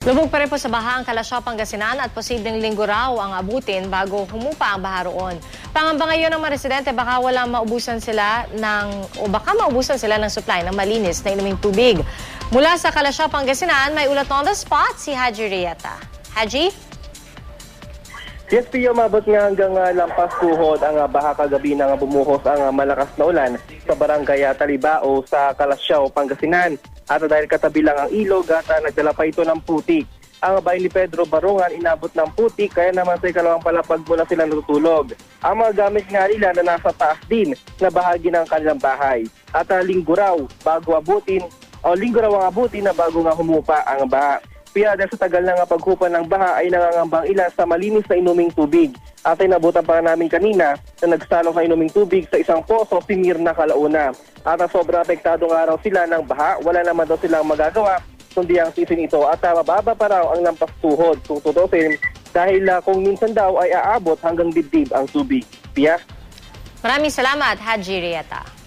Lubog pa rin po sa baha ang Kalasyaw, Pangasinan at posibleng linggo raw ang abutin bago humupa ang baha roon. Pangamba ngayon ng mga residente baka maubusan sila ng supply ng malinis na inuming tubig. Mula sa Kalasyaw, Pangasinan, may ulat on the spot si Haji Rieta. Haji? Yes, Pio, mabot nga hanggang lampas tuhod ang baha kagabi nang bumuhos ang malakas na ulan sa barangay Talibao sa Kalasyaw, Pangasinan. At dahil katabi lang ang ilog at nagdala pa ito ng putik. Ang bahay ni Pedro Barungan inabot ng putik kaya naman sa ikalawang palapag mula sila natutulog. Ang mga gamit nga nila na nasa taas din na bahagi ng kanilang bahay. At linggo raw ang abutin na bago nga humupa ang baha. Kaya dahil sa tagal na paghupa ng baha ay nangangambang ilan sa malinis na inuming tubig. At ay nabutan pa namin kanina na nagsalong sa inuming tubig sa isang poso si Mirna Calauna. At sobrang apektado nga raw sila ng baha, wala naman daw silang magagawa kundi ang sisin ito at mababa pa raw ang lampas tuhod kung tutusin dahil kung minsan daw ay aabot hanggang dibdib ang tubig. Pia? Maraming salamat, Haji Rieta.